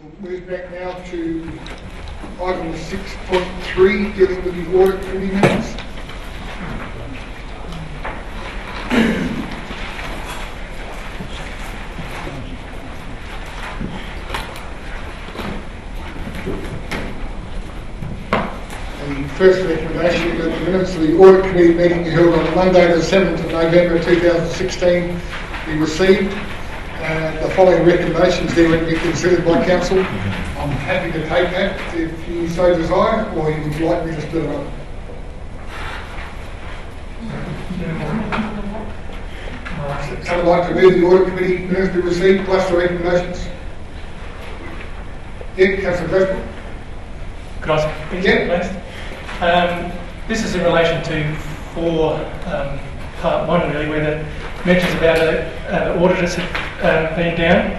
We'll move back now to item 6.3, dealing with the Audit Committee Minutes. The first recommendation that the minutes of the Audit Committee meeting held on Monday the 7th of November 2016 be received. The following recommendations there would be considered by Council. I'm happy to take that if you so desire, or you would like me to split it up. Someone like to move the Audit Committee minutes be received plus the recommendations? Yeah, Councillor Glasgow. Could I speak, please? This is in relation to part 1 really, where the mentions about the auditors have been down.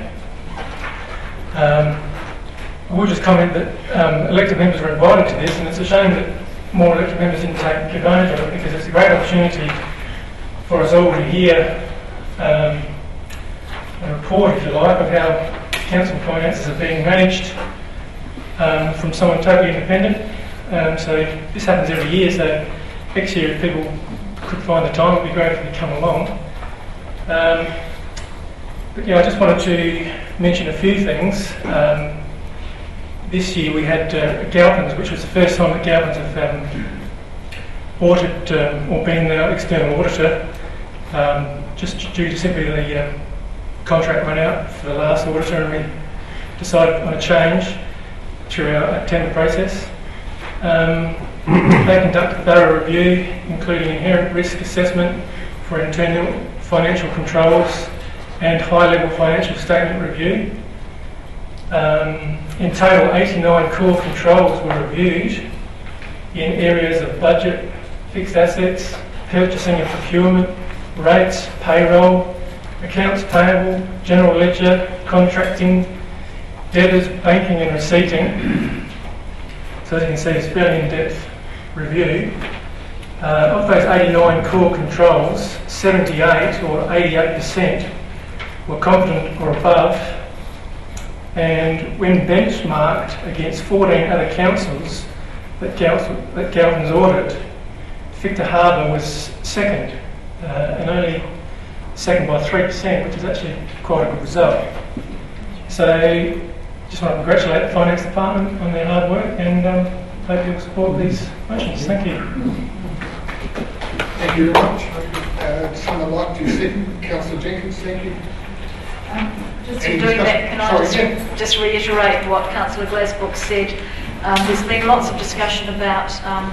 I will just comment that elected members were invited to this, and it's a shame that more elected members didn't take advantage of it, because it's a great opportunity for us all to hear a report, if you like, of how council finances are being managed from someone totally independent. So this happens every year, so next year if people could find the time, it would be great if you come along. But yeah, I just wanted to mention a few things. This year we had Galpins, which was the first time that Galpins have audited or been our external auditor, just due to simply the contract run out for the last auditor, and we decided on a change through our tender process. They conducted a thorough review, including inherent risk assessment for internal financial controls and high-level financial statement review. In total, 89 core controls were reviewed in areas of budget, fixed assets, purchasing and procurement, rates, payroll, accounts payable, general ledger, contracting, debtors, banking and receipting. So as you can see, it's a fairly in-depth review. Of those 89 core controls, 78 or 88% were competent or above, and when benchmarked against 14 other councils that Galpins audit, Victor Harbour was second, and only second by 3%, which is actually quite a good result. So just want to congratulate the Finance Department on their hard work, and hope you'll support these motions. Thank you. Thank you very much. Someone like to second? Councillor Jenkins, thank you. Just in doing that, can I just reiterate what Councillor Glasgow said? There's been lots of discussion about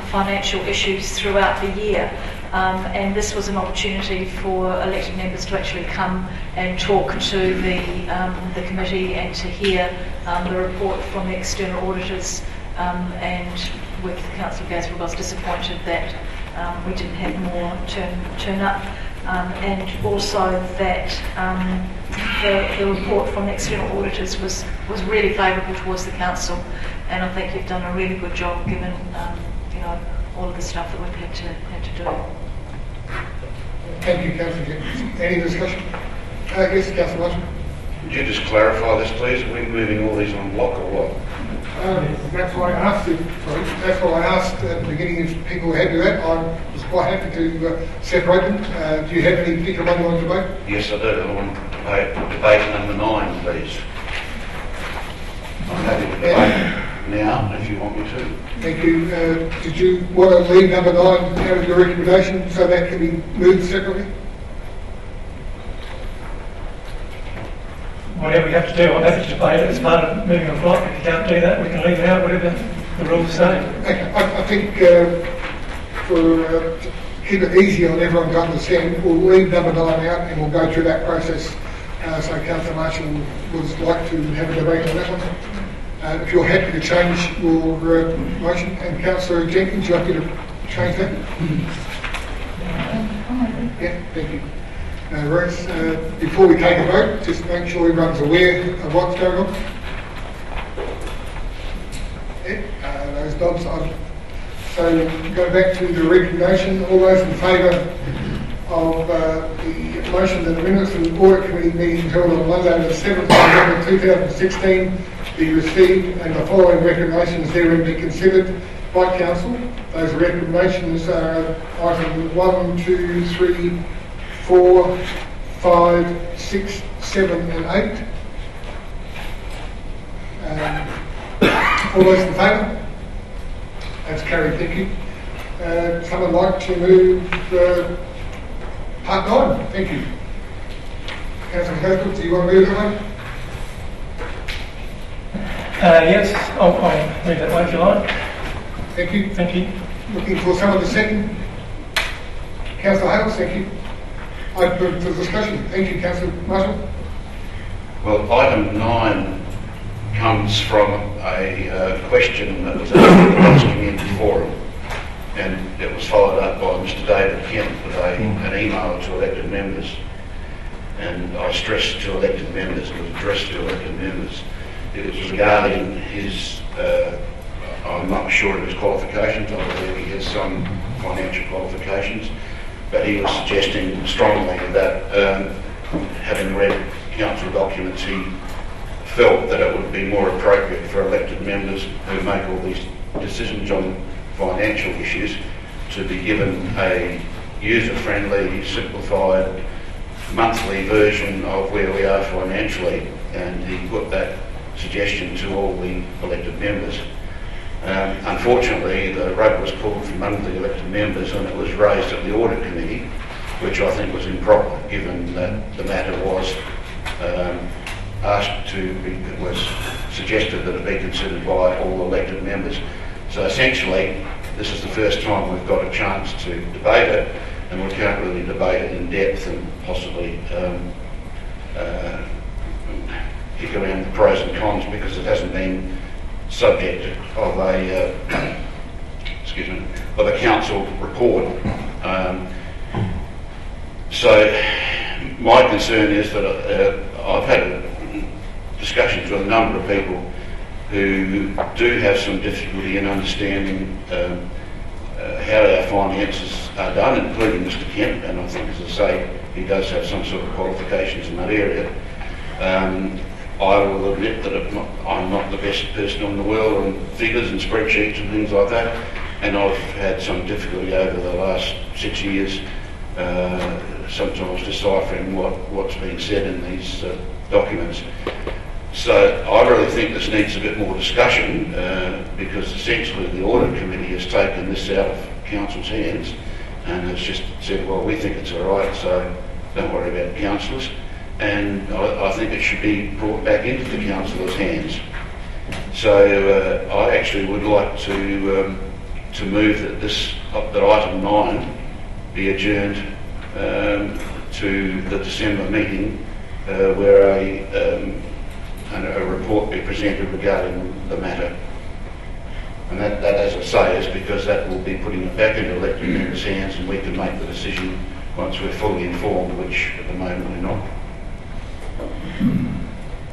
financial issues throughout the year, and this was an opportunity for elected members to actually come and talk to the committee and to hear the report from the external auditors. And with Councillor Glasgow, I was disappointed that we didn't have more turn up, and also that the report from the external auditors was really favourable towards the council, and I think you've done a really good job given all of the stuff that we've had to do. Thank you, Councillor Jenkins. Any discussion? Yes, Councillor Marshall. Would you just clarify this, please? Are we moving all these on block or what? That's why I asked That's why I asked at the beginning if people were happy with that. I was quite happy to separate them. Do you have any particular one you want to debate? Yes, I do. I want to debate number 9, please. I'm happy to debate now if you want me to. Thank you. Did you want to leave number 9 out of your recommendation so that can be moved separately? Whatever we have to do, I'm happy to debate it as part of moving on block. If you can't do that, we can leave it out, whatever the rules say. Okay. I think to keep it easy on everyone to understand, we'll leave number 9 out and we'll go through that process. So Councillor Marshall would like to have a debate on that one. If you're happy to change your motion, and Councillor Jenkins, you want me to change that? Yeah, thank you. Ruth, before we take a vote, just make sure everyone's aware of what's going on. Yeah, those nods. So go back to the recommendation. All those in favour of the motion that the minutes of the Audit Committee meeting held on Monday the 7th of November 2016 be received and the following recommendations therein be considered by Council. Those recommendations are item 1, 2, 3, 4, 5, 6, 7 and 8. All those in favour? That's carried, thank you. Someone like to move part 9? Thank you. Councillor Haskell, do you want to move that one? Yes, I'll move that way if you like. Thank you. Thank you. Looking for someone to second. Councillor Hales, thank you. Open for discussion. Thank you, Councillor Marshall. Well, item 9 comes from a question that was asked at the last community forum, and it was followed up by Mr David Kemp with an email to elected members. And I stressed to elected members, it was addressed to elected members. It was regarding his, I'm not sure of his qualifications, I believe he has some financial qualifications, but he was suggesting strongly that having read council documents, he felt that it would be more appropriate for elected members who make all these decisions on financial issues to be given a user-friendly, simplified, monthly version of where we are financially, and he put that suggestion to all the elected members. Unfortunately, the rug was pulled from under the elected members and it was raised at the Audit Committee, which I think was improper, given that the matter was was suggested that it be considered by all elected members. So essentially, this is the first time we've got a chance to debate it, and we can't really debate it in depth and possibly kick around the pros and cons because it hasn't been subject of a of a council report. So my concern is that I've had discussions with a number of people who do have some difficulty in understanding how our finances are done, including Mr Kemp, and I think, as I say, he does have some sort of qualifications in that area. I will admit that I'm not the best person in the world on figures and spreadsheets and things like that, and I've had some difficulty over the last 6 years sometimes deciphering what's being said in these documents. So I really think this needs a bit more discussion because essentially the Audit Committee has taken this out of Council's hands and has just said, well, we think it's all right, so don't worry about councillors. And I think it should be brought back into the councillors' hands. So I actually would like to move that item 9 be adjourned to the December meeting where a report be presented regarding the matter. And that, as I say, is because that will be putting it back into elected members' hands and we can make the decision once we're fully informed, which at the moment we're not.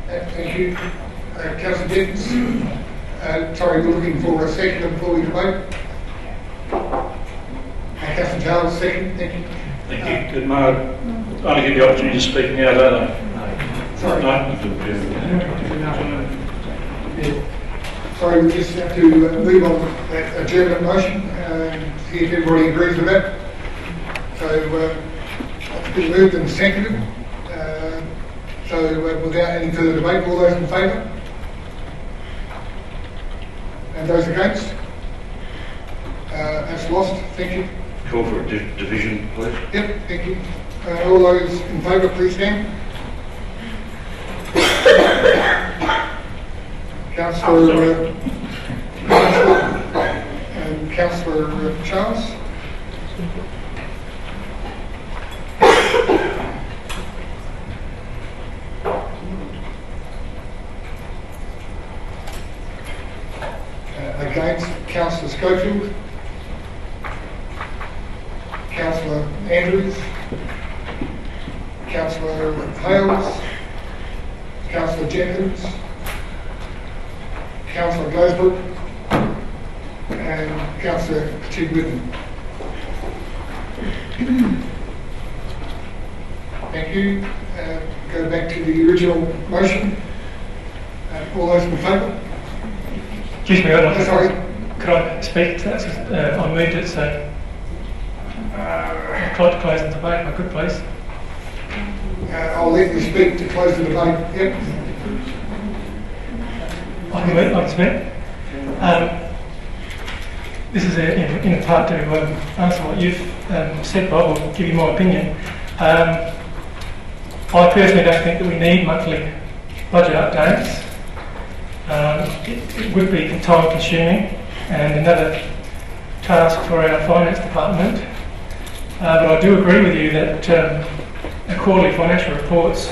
Thank you. Councillor Jenkins, sorry, we're looking for a second before we debate. Councillor Charles, second. Thank you. Thank you. Good morning. I get the opportunity to speak now, don't I? Sorry. No? Sorry, we just have to move on that adjournment motion and see if everybody agrees with that. So it's been moved and seconded. So without any further debate, all those in favour? And those against? That's lost. Thank you. Call for a division, please. Yep, thank you. All those in favour, please stand. Councillor and Councillor Charles. Against, Councillor Schofield, Councillor Andrews, Councillor Hales, Councillor Jenkins, Councillor Glazebrook, and Councillor Chigwin. Thank you. Go back to the original motion. All those in favour? Excuse me, I'd like to... Sorry. Could I speak to that? I moved it, so I'd like to close the debate if I could, please. I'll let you speak to close the debate. Yep. I can speak. This is in part to answer what you've said, Bob, or give you my opinion. I personally don't think that we need monthly budget updates. It would be time consuming and another task for our finance department. But I do agree with you that quarterly financial reports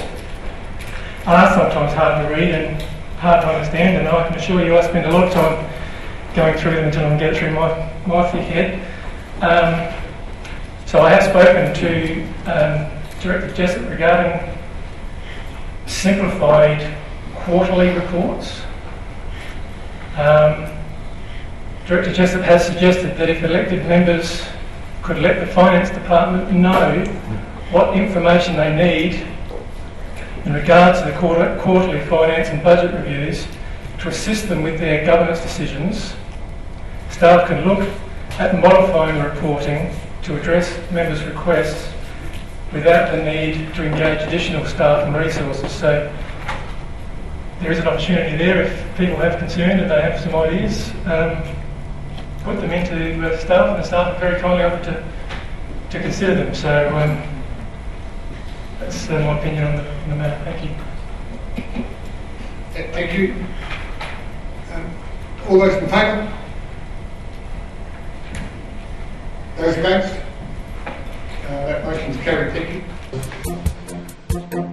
are sometimes hard to read and hard to understand, and I can assure you I spend a lot of time going through them until I can get it through my thick head. So I have spoken to Director Jessup regarding simplified quarterly reports. Director Jessup has suggested that if elected members could let the Finance Department know what information they need in regards to the quarterly finance and budget reviews to assist them with their governance decisions, staff can look at modifying the reporting to address members' requests without the need to engage additional staff and resources. So there is an opportunity there if people have concern and they have some ideas, put them into the staff, and the staff are very kindly offered to consider them. So that's my opinion on the matter. Thank you. Thank you. All those in favour? Those against? That motion is carried. Thank you.